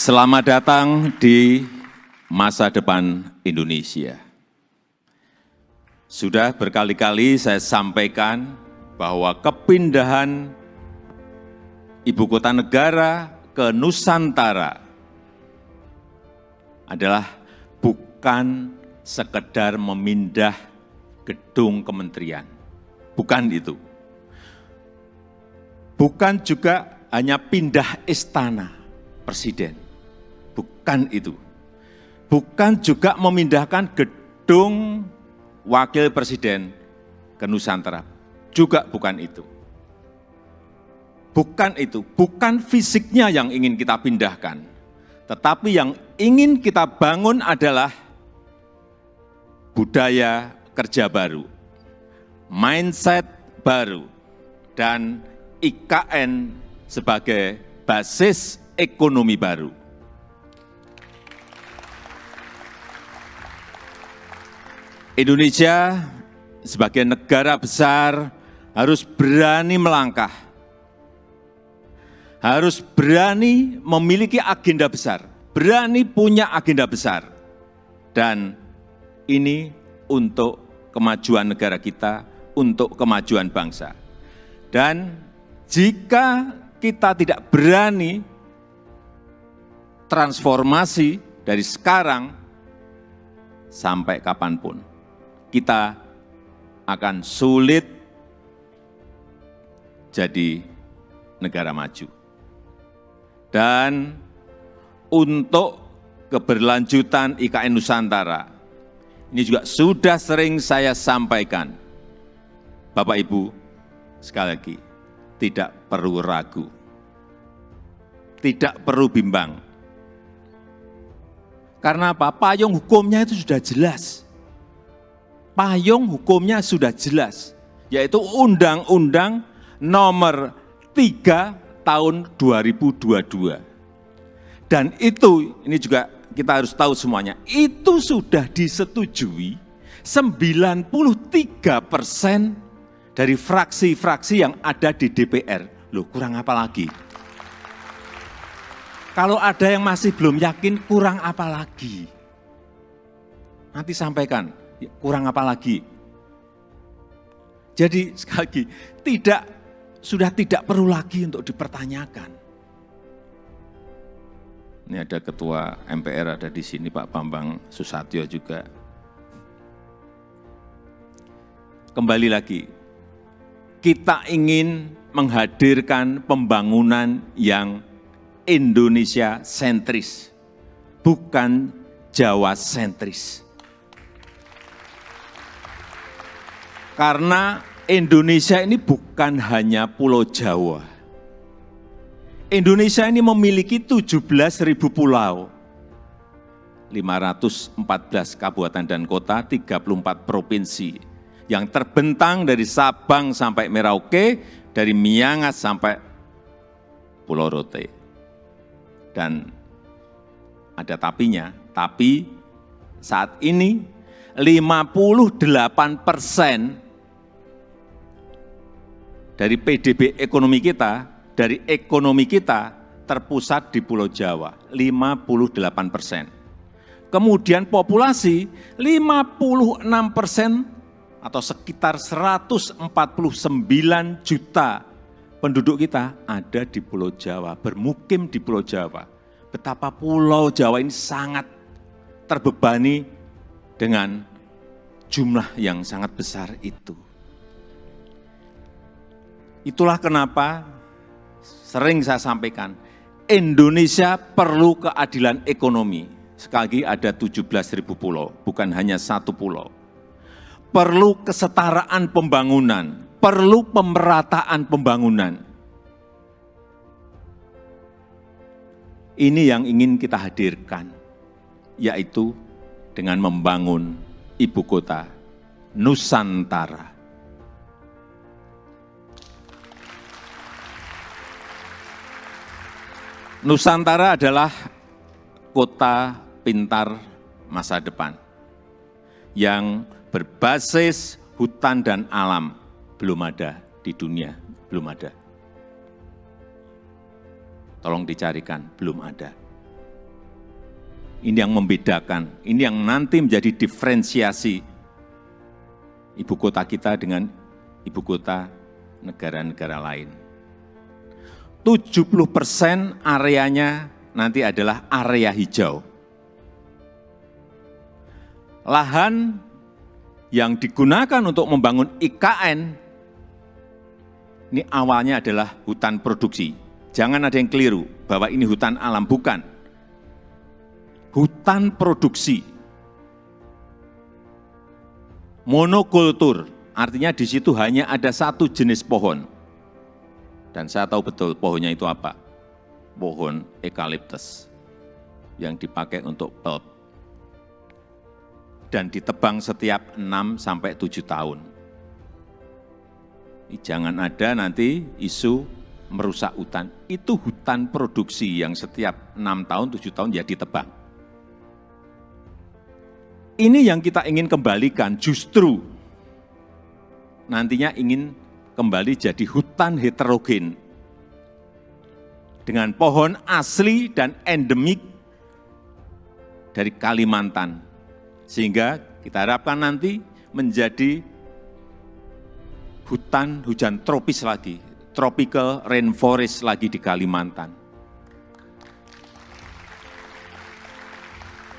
Selamat datang di masa depan Indonesia. Sudah berkali-kali saya sampaikan bahwa kepindahan ibu kota negara ke Nusantara adalah bukan sekedar memindah gedung kementerian. Bukan itu. Bukan juga hanya pindah istana presiden. Bukan itu. Bukan juga memindahkan gedung wakil presiden ke Nusantara. Juga bukan itu. Bukan itu. Bukan fisiknya yang ingin kita pindahkan. Tetapi yang ingin kita bangun adalah budaya kerja baru, mindset baru, dan IKN sebagai basis ekonomi baru. Indonesia sebagai negara besar harus berani melangkah, harus berani memiliki agenda besar, berani punya agenda besar. Dan ini untuk kemajuan negara kita, untuk kemajuan bangsa. Dan jika kita tidak berani transformasi dari sekarang sampai kapanpun, kita akan sulit jadi negara maju. Dan untuk keberlanjutan IKN Nusantara, ini juga sudah sering saya sampaikan, Bapak Ibu, sekali lagi, tidak perlu ragu, tidak perlu bimbang. Karena apa? Payung hukumnya itu sudah jelas. Payung hukumnya sudah jelas, yaitu Undang-Undang Nomor 3 Tahun 2022. Dan itu, ini juga kita harus tahu semuanya, itu sudah disetujui 93% dari fraksi-fraksi yang ada di DPR. Loh, kurang apa lagi? Kalau ada yang masih belum yakin, kurang apa lagi? Nanti sampaikan. Kurang apa lagi? Jadi sekali lagi, sudah tidak perlu lagi untuk dipertanyakan. Ini ada Ketua MPR ada di sini, Pak Bambang Susatyo juga. Kembali lagi, kita ingin menghadirkan pembangunan yang Indonesia sentris, bukan Jawa sentris. Karena Indonesia ini bukan hanya Pulau Jawa. Indonesia ini memiliki 17.000 pulau, 514 kabupaten dan kota, 34 provinsi, yang terbentang dari Sabang sampai Merauke, dari Miangas sampai Pulau Rote. Dan ada tapinya, tapi saat ini 58% dari PDB ekonomi kita, dari ekonomi kita terpusat di Pulau Jawa, 58%. Kemudian populasi 56% atau sekitar 149 juta penduduk kita ada di Pulau Jawa, bermukim di Pulau Jawa. Betapa Pulau Jawa ini sangat terbebani dengan jumlah yang sangat besar itu. Itulah kenapa sering saya sampaikan, Indonesia perlu keadilan ekonomi. Sekali lagi ada 17.000 pulau, bukan hanya satu pulau. Perlu kesetaraan pembangunan, perlu pemerataan pembangunan. Ini yang ingin kita hadirkan, yaitu dengan membangun ibu kota Nusantara. Nusantara adalah kota pintar masa depan yang berbasis hutan dan alam. Belum ada di dunia, belum ada. Tolong dicarikan, belum ada. Ini yang membedakan, ini yang nanti menjadi diferensiasi ibu kota kita dengan ibu kota negara-negara lain. 70% areanya nanti adalah area hijau. Lahan yang digunakan untuk membangun IKN, ini awalnya adalah hutan produksi. Jangan ada yang keliru bahwa ini hutan alam, bukan. Hutan produksi. Monokultur, artinya di situ hanya ada satu jenis pohon. Dan saya tahu betul pohonnya itu apa. Pohon eukaliptus yang dipakai untuk pulp. Dan ditebang setiap 6-7 tahun. Jangan ada nanti isu merusak hutan. Itu hutan produksi yang setiap 6 tahun, 7 tahun ya ditebang. Ini yang kita ingin kembalikan, justru nantinya ingin kembali jadi hutan heterogen dengan pohon asli dan endemik dari Kalimantan. Sehingga kita harapkan nanti menjadi hutan hujan tropis lagi, tropical rainforest lagi di Kalimantan.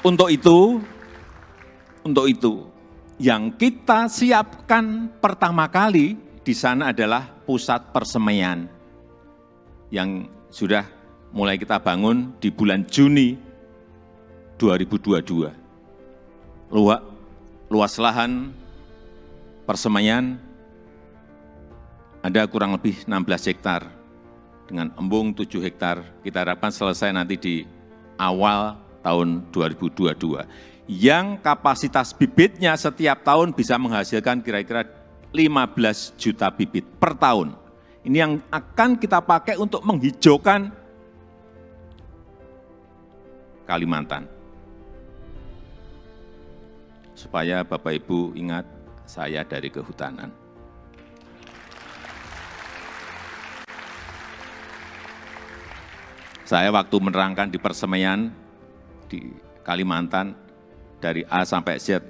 Untuk itu yang kita siapkan pertama kali di sana adalah pusat persemaian yang sudah mulai kita bangun di bulan Juni 2022. Luas lahan persemaian ada kurang lebih 16 hektar dengan embung 7 hektar. Kita harapkan selesai nanti di awal tahun 2022. Yang kapasitas bibitnya setiap tahun bisa menghasilkan kira-kira 15 juta bibit per tahun. Ini yang akan kita pakai untuk menghijaukan Kalimantan. Supaya Bapak Ibu ingat, saya dari kehutanan. Saya waktu menerangkan di persemaian di Kalimantan, dari A sampai Z,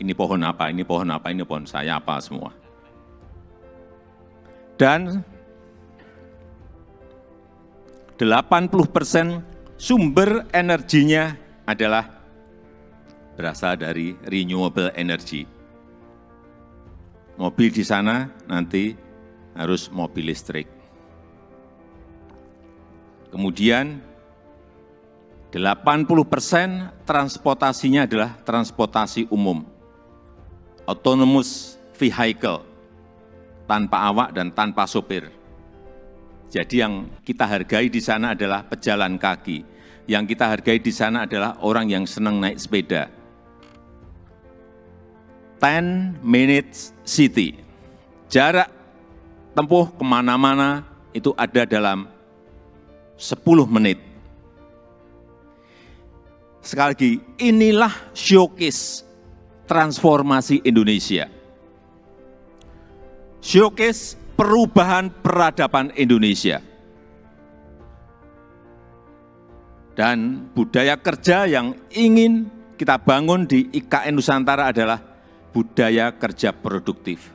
ini pohon apa, ini pohon apa, ini pohon saya apa semua. Dan 80% sumber energinya adalah berasal dari renewable energy. Mobil di sana nanti harus mobil listrik. Kemudian 80% transportasinya adalah transportasi umum, autonomous vehicle, tanpa awak dan tanpa sopir. Jadi yang kita hargai di sana adalah pejalan kaki, yang kita hargai di sana adalah orang yang senang naik sepeda. 10 minutes city, jarak tempuh kemana-mana itu ada dalam 10 menit. Sekali lagi, inilah showcase transformasi Indonesia. Showcase perubahan peradaban Indonesia. Dan budaya kerja yang ingin kita bangun di IKN Nusantara adalah budaya kerja produktif.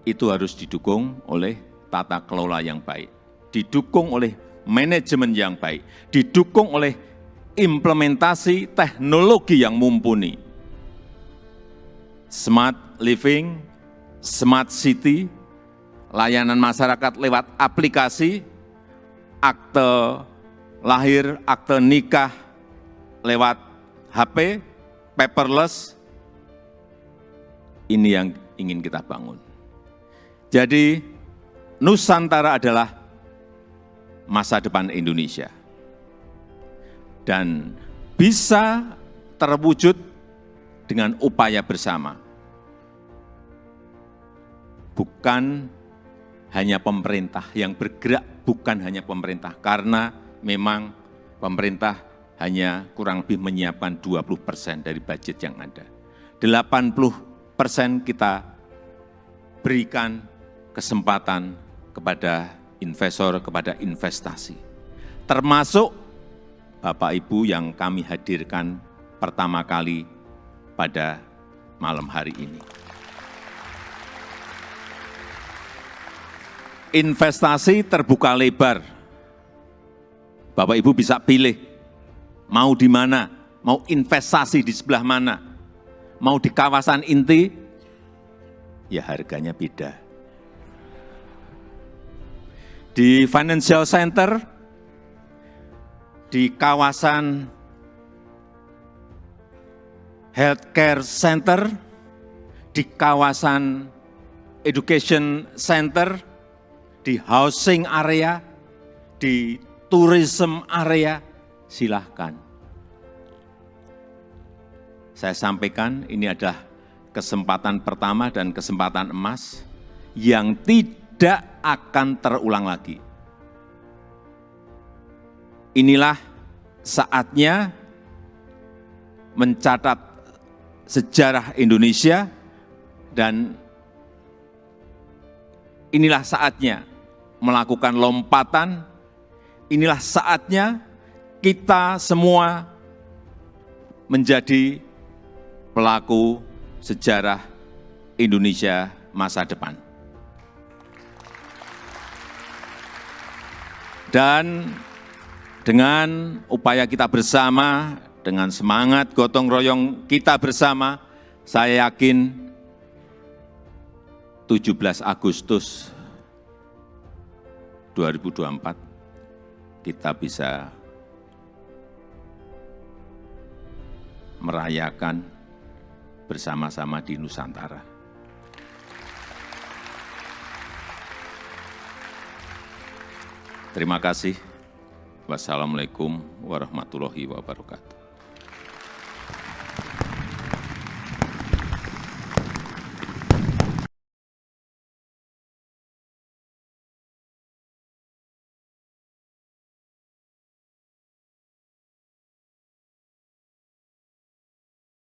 Itu harus didukung oleh tata kelola yang baik, didukung oleh manajemen yang baik, didukung oleh implementasi teknologi yang mumpuni. Smart living, smart city, layanan masyarakat lewat aplikasi, akte lahir, akte nikah lewat HP, paperless, Ini yang ingin kita bangun. Jadi Nusantara adalah masa depan Indonesia. Dan bisa terwujud dengan upaya bersama. Bukan hanya pemerintah yang bergerak, bukan hanya pemerintah, karena memang pemerintah hanya kurang lebih menyiapkan 20% dari budget yang ada. 80% kita berikan kesempatan kepada investor, kepada investasi. Termasuk Bapak Ibu yang kami hadirkan pertama kali pada malam hari ini. Investasi terbuka lebar. Bapak Ibu bisa pilih mau di mana, mau investasi di sebelah mana, mau di kawasan inti, ya harganya beda. Di financial center, di kawasan healthcare center, di kawasan education center, di housing area, di tourism area, silahkan. Saya sampaikan ini adalah kesempatan pertama dan kesempatan emas yang tidak akan terulang lagi. Inilah saatnya mencatat sejarah Indonesia dan inilah saatnya melakukan lompatan, inilah saatnya kita semua menjadi pelaku sejarah Indonesia masa depan. Dan dengan upaya kita bersama, dengan semangat gotong royong kita bersama, saya yakin 17 Agustus 2024 kita bisa merayakan bersama-sama di Nusantara. Terima kasih. Wassalamualaikum warahmatullahi wabarakatuh.